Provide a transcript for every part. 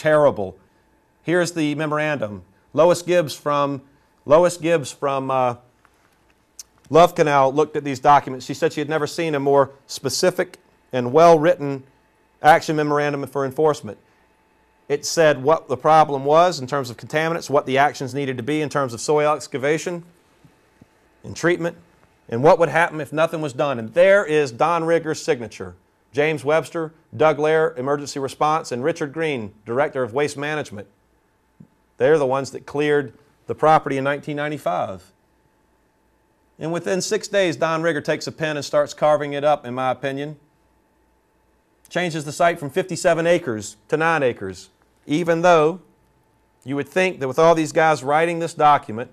terrible. Here's the memorandum. Lois Gibbs from Love Canal looked at these documents. She said she had never seen a more specific and well-written action memorandum for enforcement. It said what the problem was in terms of contaminants, what the actions needed to be in terms of soil excavation and treatment, and what would happen if nothing was done. And there is Don Rigger's signature. James Webster, Doug Lair, Emergency Response, and Richard Green, Director of Waste Management. They're the ones that cleared the property in 1995. And within 6 days, Don Rigger takes a pen and starts carving it up, in my opinion. Changes the site from 57 acres to 9 acres, even though you would think that with all these guys writing this document,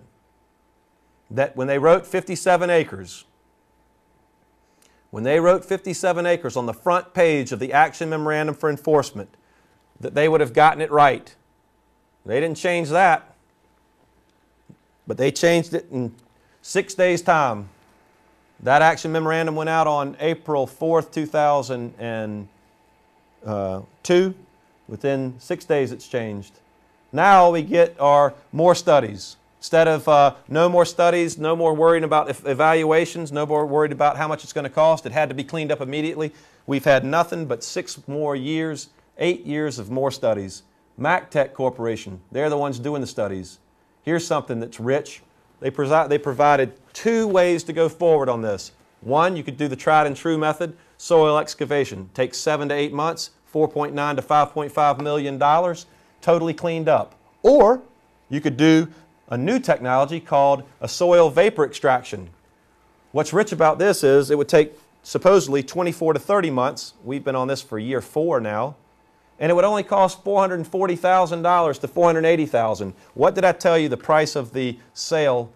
that when they wrote 57 acres, on the front page of the Action Memorandum for Enforcement, that they would have gotten it right. They didn't change that, but they changed it in 6 days' time. That Action Memorandum went out on April 4th, 2002. Within 6 days it's changed. Now we get our more studies. Instead of no more studies, no more worrying about evaluations, no more worried about how much it's going to cost, it had to be cleaned up immediately. We've had nothing but 6 more years, 8 years of more studies. MacTech Corporation, they're the ones doing the studies. Here's something that's rich. They provided 2 ways to go forward on this. One, you could do the tried and true method, soil excavation. Takes 7 to 8 months, $4.9 to $5.5 million, totally cleaned up. Or you could do a new technology called a soil vapor extraction. What's rich about this is it would take supposedly 24 to 30 months. We've been on this for year 4 now. And it would only cost $440,000 to $480,000. What did I tell you the price of the sale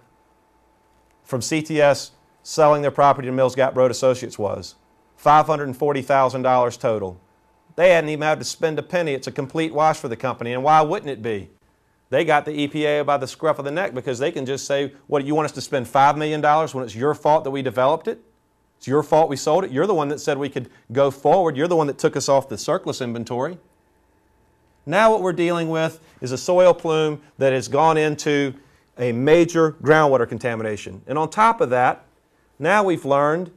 from CTS selling their property to Mills Gap Road Associates was? $540,000 total. They hadn't even had to spend a penny. It's a complete wash for the company. And why wouldn't it be? They got the EPA by the scruff of the neck because they can just say, what, you want us to spend $5 million when it's your fault that we developed it? It's your fault we sold it. You're the one that said we could go forward. You're the one that took us off the surplus inventory. Now what we're dealing with is a soil plume that has gone into a major groundwater contamination. And on top of that, now we've learned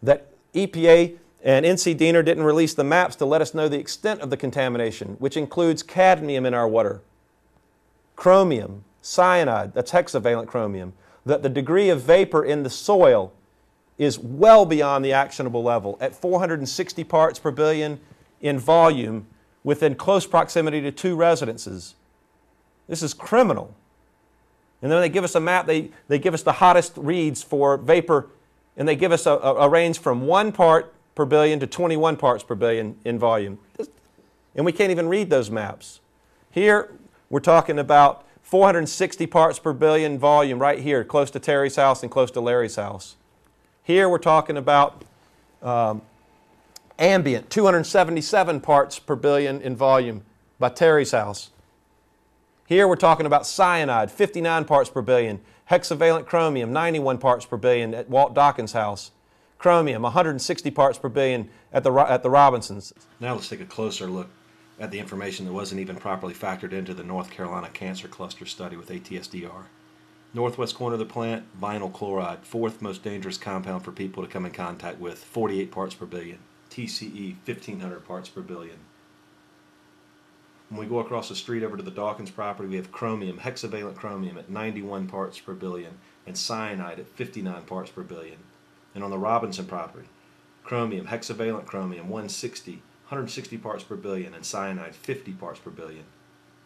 that EPA and NCDENR didn't release the maps to let us know the extent of the contamination, which includes cadmium in our water, chromium, cyanide, that's hexavalent chromium, that the degree of vapor in the soil is well beyond the actionable level at 460 parts per billion in volume within close proximity to 2 residences. This is criminal. And then they give us a map, they give us the hottest reads for vapor, and they give us a range from 1 part per billion to 21 parts per billion in volume. And we can't even read those maps. Here, we're talking about 460 parts per billion volume right here, close to Terry's house and close to Larry's house. Here, we're talking about ambient, 277 parts per billion in volume by Terry's house. Here, we're talking about cyanide, 59 parts per billion. Hexavalent chromium, 91 parts per billion at Walt Dawkins' house. Chromium, 160 parts per billion at the Robinsons. Now let's take a closer look at the information that wasn't even properly factored into the North Carolina Cancer Cluster study with ATSDR. Northwest corner of the plant, vinyl chloride, 4th most dangerous compound for people to come in contact with, 48 parts per billion. TCE, 1,500 parts per billion. When we go across the street over to the Dawkins property, we have chromium, hexavalent chromium at 91 parts per billion, and cyanide at 59 parts per billion. And on the Robinson property, chromium, hexavalent chromium, 160 parts per billion, and cyanide, 50 parts per billion.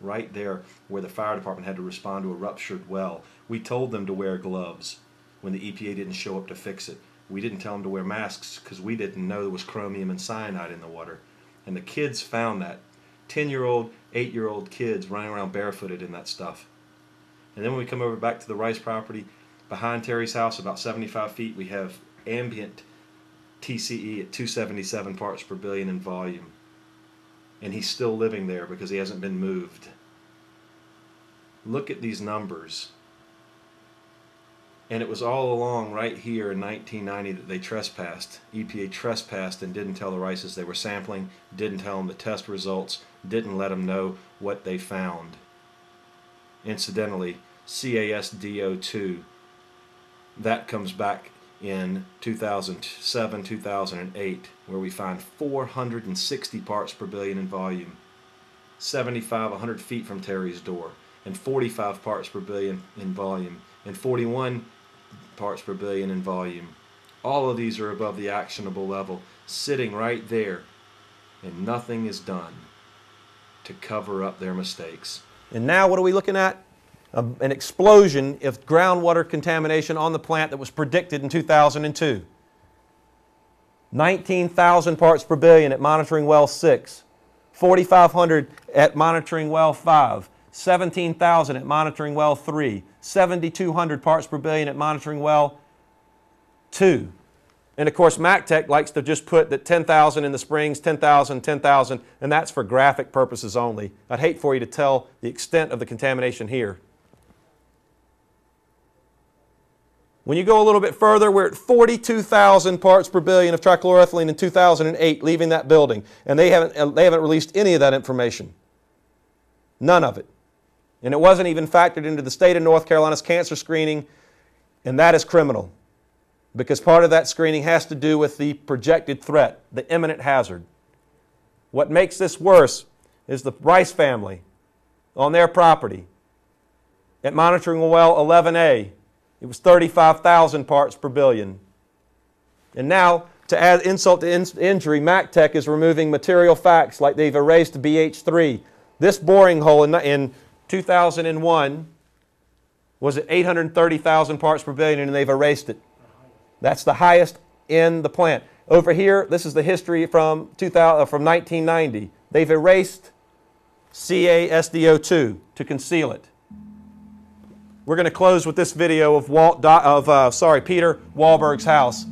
Right there where the fire department had to respond to a ruptured well. We told them to wear gloves when the EPA didn't show up to fix it. We didn't tell them to wear masks because we didn't know there was chromium and cyanide in the water. And the kids found that. 10-year-old, 8-year-old kids running around barefooted in that stuff. And then when we come over back to the Rice property, behind Terry's house, about 75 feet, we have ambient TCE at 277 parts per billion in volume. And he's still living there because he hasn't been moved. Look at these numbers. And it was all along right here in 1990 that they trespassed. EPA trespassed and didn't tell the Rices they were sampling, didn't tell them the test results, didn't let them know what they found. Incidentally, CASDO2, that comes back in 2007, 2008, where we find 460 parts per billion in volume, 100 feet from Terry's door, and 45 parts per billion in volume, and 41 parts per billion in volume. All of these are above the actionable level, sitting right there, and nothing is done to cover up their mistakes. And now what are we looking at? An explosion of groundwater contamination on the plant that was predicted in 2002. 19,000 parts per billion at monitoring well 6, 4,500 at monitoring well 5, 17,000 at monitoring well 3, 7,200 parts per billion at monitoring well 2. And of course, MacTech likes to just put that 10,000 in the springs, 10,000, 10,000, and that's for graphic purposes only. I'd hate for you to tell the extent of the contamination here. When you go a little bit further, we're at 42,000 parts per billion of trichloroethylene in 2008 leaving that building, and they haven't released any of that information. None of it. And it wasn't even factored into the state of North Carolina's cancer screening, and that is criminal, because part of that screening has to do with the projected threat, the imminent hazard. What makes this worse is the Rice family on their property at monitoring well 11A. It was 35,000 parts per billion. And now, to add insult to injury, MacTech is removing material facts like they've erased BH3. This boring hole in 2001 was at 830,000 parts per billion, and they've erased it. That's the highest in the plant. Over here, this is the history from 1990. They've erased CASDO2 to conceal it. We're going to close with this video of Peter Wahlberg's house.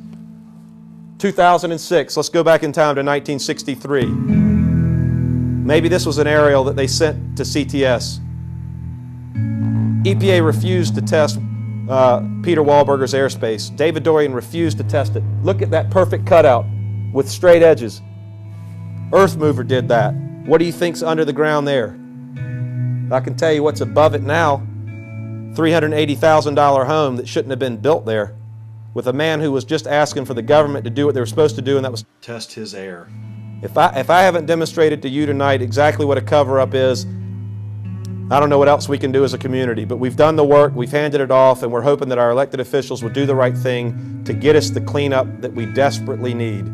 2006. Let's go back in time to 1963. Maybe this was an aerial that they sent to CTS. EPA refused to test Peter Wahlberg's airspace. David Dorian refused to test it. Look at that perfect cutout with straight edges. Earth Mover did that. What do you think's under the ground there? I can tell you what's above it now. $380,000 home that shouldn't have been built there, with a man who was just asking for the government to do what they were supposed to do, and that was test his air. If I haven't demonstrated to you tonight exactly what a cover-up is, I don't know what else we can do as a community, but we've done the work, we've handed it off, and we're hoping that our elected officials will do the right thing to get us the cleanup that we desperately need.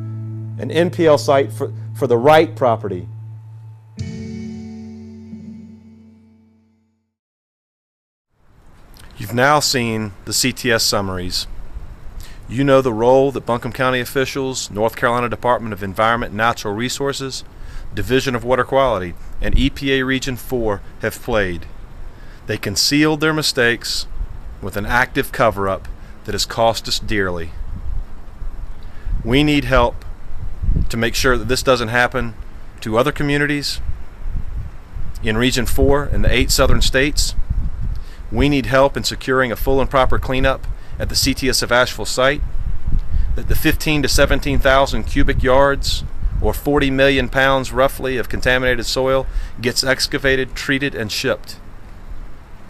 An NPL site for the right property. You've now seen the CTS summaries. You know the role that Buncombe County officials, North Carolina Department of Environment and Natural Resources, Division of Water Quality, and EPA Region IV have played. They concealed their mistakes with an active cover-up that has cost us dearly. We need help to make sure that this doesn't happen to other communities in Region IV and the 8 southern states. We need help in securing a full and proper cleanup at the CTS of Asheville site, that the 15 to 17,000 cubic yards or 40 million pounds roughly of contaminated soil gets excavated, treated, and shipped.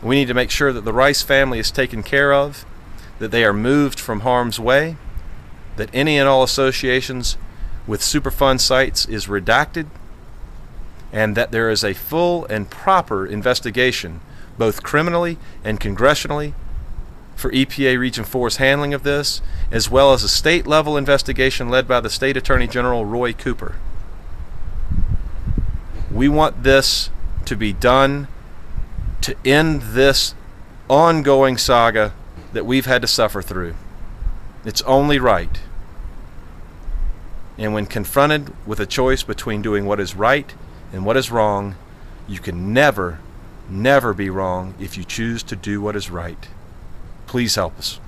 We need to make sure that the Rice family is taken care of, that they are moved from harm's way, that any and all associations with Superfund sites is redacted, and that there is a full and proper investigation, both criminally and congressionally, for EPA Region 4's handling of this, as well as a state-level investigation led by the State Attorney General Roy Cooper. We want this to be done to end this ongoing saga that we've had to suffer through. It's only right. And when confronted with a choice between doing what is right and what is wrong, you can never be wrong if you choose to do what is right. Please help us.